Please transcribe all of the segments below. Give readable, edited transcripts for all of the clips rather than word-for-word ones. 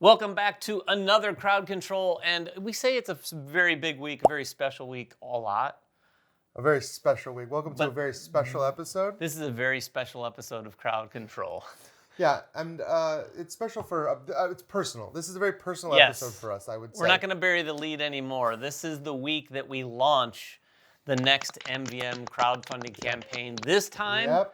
Welcome back to another Crowd Control, and we say it's a very big week, a very special week, a lot. A very special week. Welcome to a very special episode. This is a very special episode of Crowd Control. Yeah, and it's special for, it's personal. This is a very personal Yes. episode for us, I would say. We're not going to bury the lead anymore. This is the week that we launch the next MvM crowdfunding campaign, this time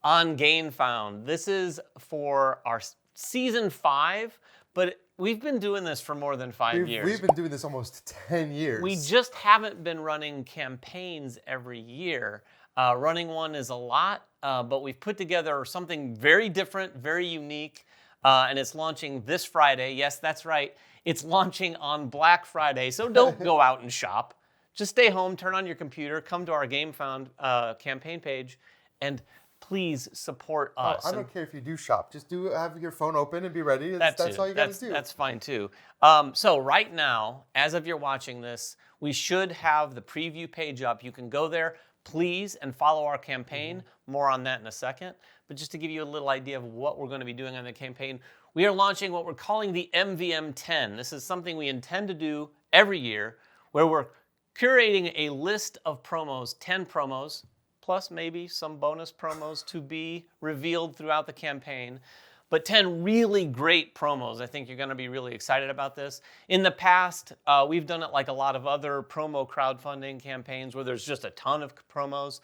on GameFound. This is for our season 5, but we've been doing this for more than 5 years. We've been doing this almost 10 years. We just haven't been running campaigns every year. Running one is a lot, but we've put together something very different, very unique, and it's launching this Friday. Yes, that's right. It's launching on Black Friday, so don't go out and shop. Just stay home, turn on your computer, come to our GameFound campaign page, and please support us. I don't care if you do shop. Just have your phone open and be ready. That's all you got to do. That's fine too. So right now, as of you're watching this, we should have the preview page up. You can go there, please, and follow our campaign. More on that in a second. But just to give you a little idea of what we're going to be doing on the campaign, we are launching what we're calling the MvM 10. This is something we intend to do every year, where we're curating a list of promos, 10 promos, plus maybe some bonus promos to be revealed throughout the campaign. But 10 really great promos. I think you're going to be really excited about this. In the past, we've done it like a lot of other promo crowdfunding campaigns where there's just a ton of promos.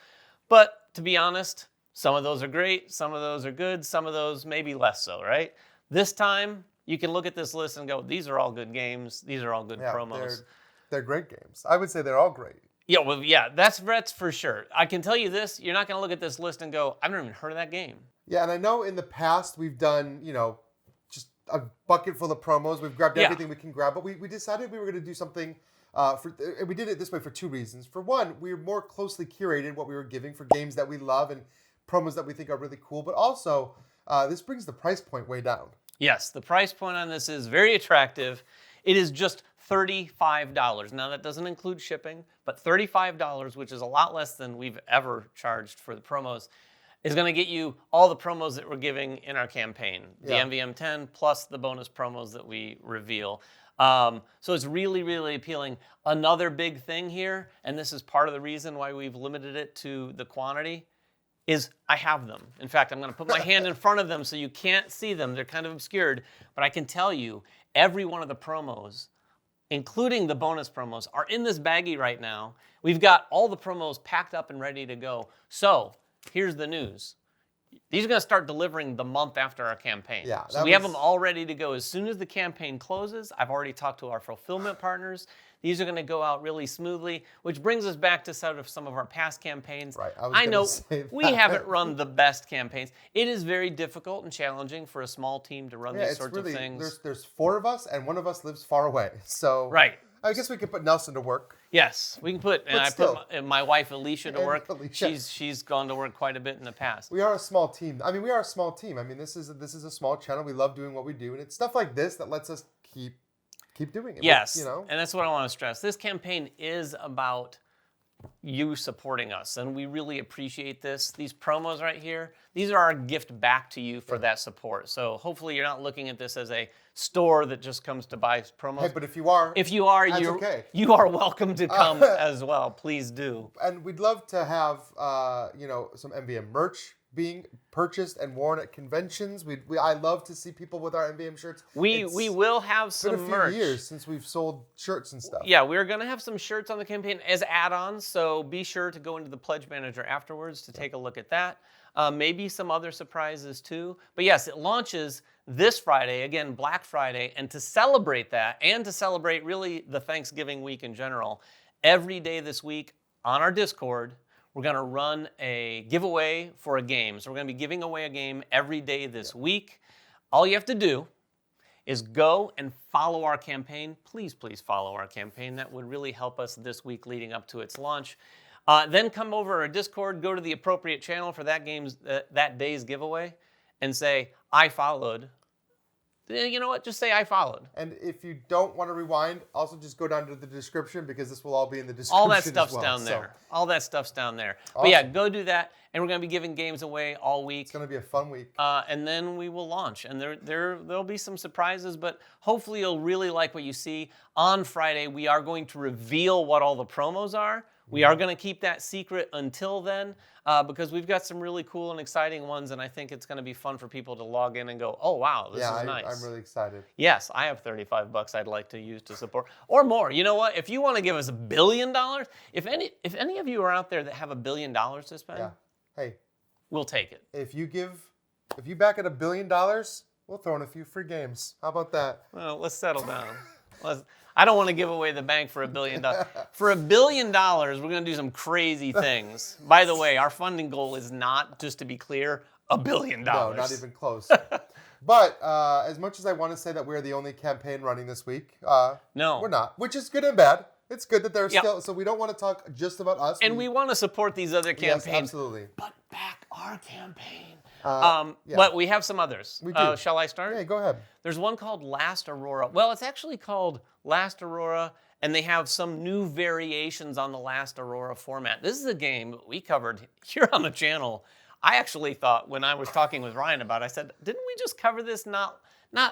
But to be honest, some of those are great, some of those are good, some of those maybe less so, right? This time, you can look at this list and go, these are all good games, these are all good promos. They're great games. I would say they're all great. Yeah, well, yeah, that's for sure. I can tell you this, you're not going to look at this list and go, I've never even heard of that game. Yeah, and I know in the past we've done, just a bucket full of promos. We've grabbed everything we can grab, but we decided we were going to do something, and we did it this way for 2 reasons. For one, we were more closely curated what we were giving for games that we love and promos that we think are really cool, but also this brings the price point way down. Yes, the price point on this is very attractive. It is just $35. Now, that doesn't include shipping, but $35, which is a lot less than we've ever charged for the promos, is going to get you all the promos that we're giving in our campaign. The MvM 10 plus the bonus promos that we reveal. So it's really, really appealing. Another big thing here, and this is part of the reason why we've limited it to the quantity, is I have them. In fact, I'm going to put my hand in front of them so you can't see them. They're kind of obscured, but I can tell you every one of the promos, including the bonus promos, are in this baggie right now. We've got all the promos packed up and ready to go. So here's the news. These are going to start delivering the month after our campaign. Yeah, so we have them all ready to go. As soon as the campaign closes, I've already talked to our fulfillment partners. These are going to go out really smoothly, which brings us back to sort of some of our past campaigns. Right, I know we haven't run the best campaigns. It is very difficult and challenging for a small team to run these sorts of things. There's 4 of us, and one of us lives far away. So right. I guess we could put Nelson to work. Yes, we can put, and I put my wife Alicia to work. Alicia. She's gone to work quite a bit in the past. We are a small team. I mean, we are a small team. I mean, this is a small channel. We love doing what we do, and it's stuff like this that lets us keep doing it. Yes, and that's what I want to stress. This campaign is about you supporting us, and we really appreciate this. These promos right here, these are our gift back to you for that support. So hopefully you're not looking at this as a store that just comes to buy promos. Hey, but if you are, you are welcome to come as well. Please do. And we'd love to have some MvM merch being purchased and worn at conventions. I love to see people with our MvM shirts. We will have some merch. It's been a few years since we've sold shirts and stuff. Yeah, we're going to have some shirts on the campaign as add-ons, so be sure to go into the Pledge Manager afterwards to take a look at that. Maybe some other surprises too. But yes, it launches this Friday, again, Black Friday, and to celebrate that, and to celebrate really the Thanksgiving week in general, every day this week on our Discord, we're going to run a giveaway for a game. So we're going to be giving away a game every day this week. All you have to do is go and follow our campaign. Please, please follow our campaign. That would really help us this week leading up to its launch. Then come over to our Discord, go to the appropriate channel for that day's giveaway, and say, I followed you know what? Just say I followed. And if you don't want to rewind, also just go down to the description because this will all be in the description. All that stuff's as well. down there. All that stuff's down there. Awesome. But yeah, go do that. And we're going to be giving games away all week. It's going to be a fun week. And then we will launch. And there'll be some surprises, but hopefully you'll really like what you see. On Friday, we are going to reveal what all the promos are. We are going to keep that secret until then because we've got some really cool and exciting ones, and I think it's going to be fun for people to log in and go, oh, wow, this is nice. I'm really excited. Yes, I have $35 I'd like to use to support, or more. You know what? If you want to give us $1 billion, if any of you are out there that have $1 billion to spend, hey, we'll take it. If you back at $1 billion, we'll throw in a few free games. How about that? Well, let's settle down. I don't want to give away the bank for $1 billion. For $1 billion, we're going to do some crazy things. By the way, our funding goal is not, just to be clear, $1 billion. No, not even close. But as much as I want to say that we're the only campaign running this week, no, we're not, which is good and bad. It's good that they're still, so we don't want to talk just about us. And we want to support these other campaigns. Yes, absolutely. But back our campaign. But we have some others. We do. Shall I start? Yeah, go ahead. There's one called Last Aurora. Well, it's actually called Last Aurora, and they have some new variations on the Last Aurora format. This is a game we covered here on the channel. I actually thought when I was talking with Ryan about it, I said, didn't we just cover this not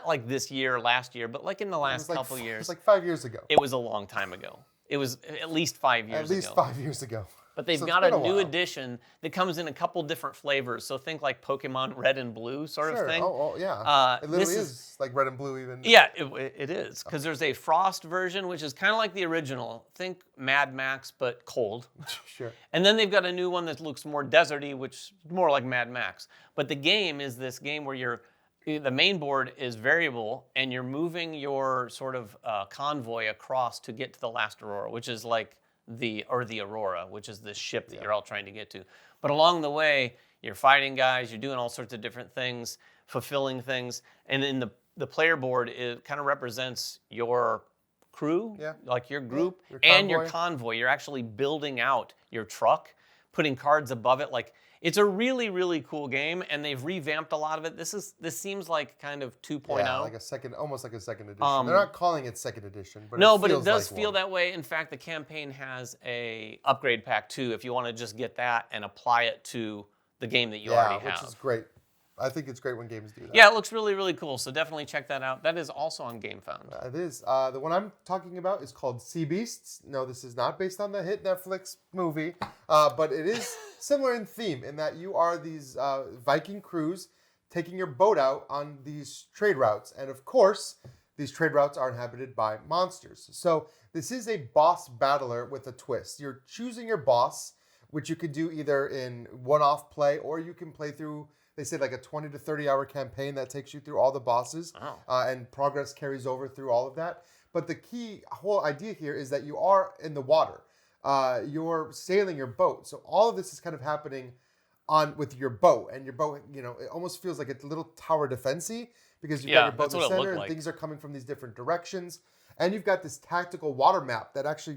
like this year, last year, but like in the last couple years? It was like 5 years ago. It was a long time ago. It was at least 5 years ago. At least 5 years ago. But they've got a new edition that comes in a couple different flavors. So think like Pokemon Red and Blue sort of thing. Oh, yeah. It literally is like Red and Blue even. Yeah, it is. Because there's a Frost version, which is kind of like the original. Think Mad Max, but cold. Sure. And then they've got a new one that looks more deserty, which is more like Mad Max. But the game is this game where the main board is variable, and you're moving your sort of convoy across to get to the Last Aurora, which is like the Aurora, which is the ship that you're all trying to get to. But along the way, you're fighting guys, you're doing all sorts of different things, fulfilling things, and in the player board, it kind of represents your crew, like your group, and your convoy. You're actually building out your truck, putting cards above it. Like, it's a really, really cool game, and they've revamped a lot of it. This seems like kind of 2.0. Yeah, like almost like a second edition. They're not calling it second edition, but but it does feel that way. In fact, the campaign has a upgrade pack too, if you want to just get that and apply it to the game that you already have. Which is great. I think it's great when games do that. Yeah, it looks really, really cool. So definitely check that out. That is also on GameFound. It is. The one I'm talking about is called Sea Beasts. No, this is not based on the hit Netflix movie, but it is similar in theme in that you are these Viking crews taking your boat out on these trade routes. And of course, these trade routes are inhabited by monsters. So this is a boss battler with a twist. You're choosing your boss, which you could do either in one-off play or you can play through. They say like a 20 to 30 hour campaign that takes you through all the bosses and progress carries over through all of that. But the key whole idea here is that you are in the water. You're sailing your boat. So all of this is kind of happening with your boat. And your boat, it almost feels like a little tower defense-y because you've got your boat in the center and things are coming from these different directions. And you've got this tactical water map that actually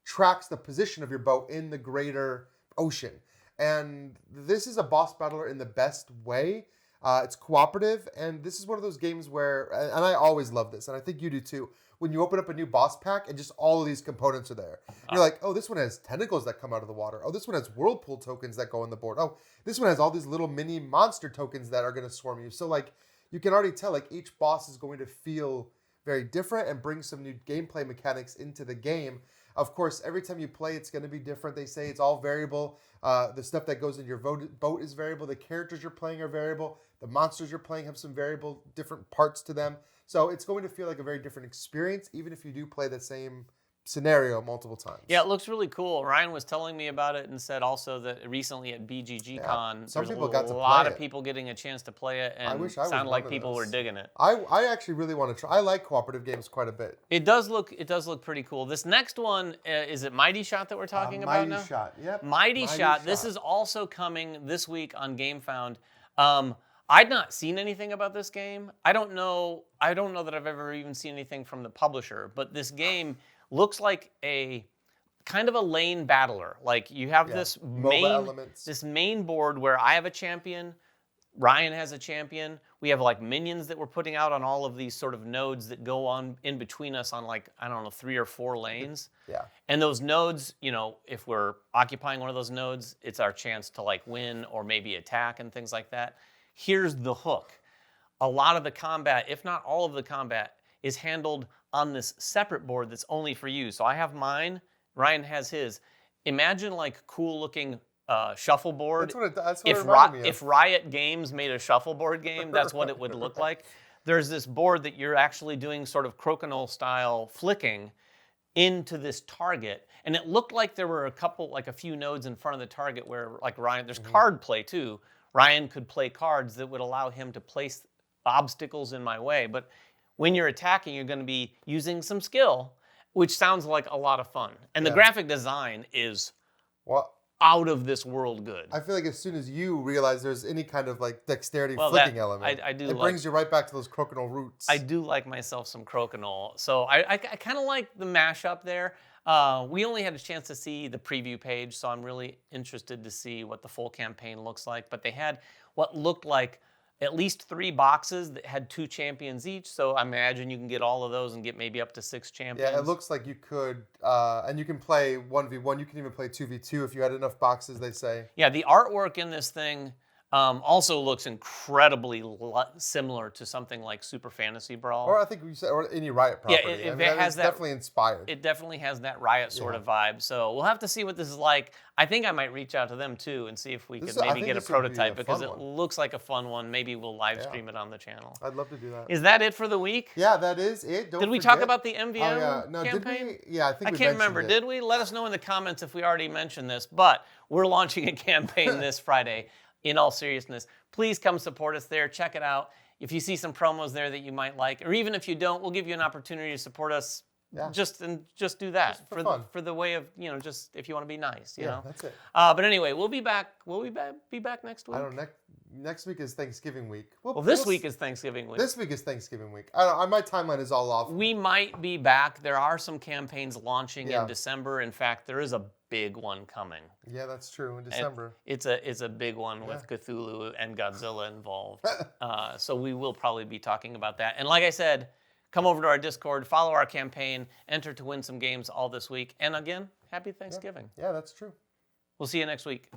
tracks the position of your boat in the greater ocean. And this is a boss battler in the best way. It's cooperative, and this is one of those games where, and I always love this, and I think you do too, when you open up a new boss pack and just all of these components are there. You're like, oh, this one has tentacles that come out of the water. Oh, this one has whirlpool tokens that go on the board. Oh, this one has all these little mini monster tokens that are going to swarm you. So like, you can already tell like each boss is going to feel very different and bring some new gameplay mechanics into the game. Of course, every time you play, it's going to be different. They say it's all variable. The stuff that goes in your boat is variable. The characters you're playing are variable. The monsters you're playing have some variable different parts to them. So it's going to feel like a very different experience, even if you do play the same scenario multiple times. Yeah, it looks really cool. Ryan was telling me about it and said also that recently at BGG Con, there's a lot of people getting a chance to play it, and it sounded like people were digging it. I actually really want to try. I like cooperative games quite a bit. It does look pretty cool. This next one, is it Mighty Shot that we're talking about now? Mighty Shot, yep. Mighty Shot. This is also coming this week on GameFound. I'd not seen anything about this game. I don't know that I've ever even seen anything from the publisher, but this game looks like a kind of a lane battler. Like you have this main board where I have a champion, Ryan has a champion. We have like minions that we're putting out on all of these sort of nodes that go on in between us on like, I don't know, 3 or 4 lanes. Yeah. And those nodes, if we're occupying one of those nodes, it's our chance to like win or maybe attack and things like that. Here's the hook. A lot of the combat, if not all of the combat, is handled on this separate board that's only for you. So I have mine, Ryan has his. Imagine like cool looking shuffleboard. That's what it reminded me of. If Riot Games made a shuffleboard game, that's what it would look like. There's this board that you're actually doing sort of crokinole style flicking into this target. And it looked like there were a few nodes in front of the target where like Ryan, there's card play too. Ryan could play cards that would allow him to place obstacles in my way. But when you're attacking, you're going to be using some skill, which sounds like a lot of fun. And the graphic design is out of this world good. I feel like as soon as you realize there's any kind of like dexterity flicking element, it brings you right back to those crokinole roots. I do like myself some crokinole. So I kind of like the mashup there. We only had a chance to see the preview page, so I'm really interested to see what the full campaign looks like. But they had what looked like at least 3 boxes that had 2 champions each. So I imagine you can get all of those and get maybe up to 6 champions. Yeah, it looks like you could, and you can play 1v1. You can even play 2v2 if you had enough boxes, they say. Yeah, the artwork in this thing also looks incredibly similar to something like Super Fantasy Brawl. Or I think we said, or any Riot property. Yeah, it has definitely inspired. It definitely has that Riot sort of vibe. So we'll have to see what this is like. I think I might reach out to them too and see if we could maybe get a prototype because it looks like a fun one. Maybe we'll live stream it on the channel. I'd love to do that. Is that it for the week? Yeah, that is it. Did we talk about the MvM campaign? Did we? Yeah, I think we can't remember. Did we? Let us know in the comments if we already mentioned this. But we're launching a campaign this Friday. In all seriousness, please come support us there. Check it out. If you see some promos there that you might like, or even if you don't, we'll give you an opportunity to support us. Yeah. Just do that just for fun. For the way of just if you want to be nice. You know. That's it. But anyway, we'll be back. Will we be back next week? I don't know. Next week is Thanksgiving week. Well, this week is Thanksgiving week. This week is Thanksgiving week. I don't know, my timeline is all off. We might be back. There are some campaigns launching in December. In fact, there is a big one coming. Yeah, that's true. In December. It's a big one with Cthulhu and Godzilla involved. So we will probably be talking about that. And like I said, come over to our Discord, follow our campaign, enter to win some games all this week. And again, happy Thanksgiving. Yeah, that's true. We'll see you next week.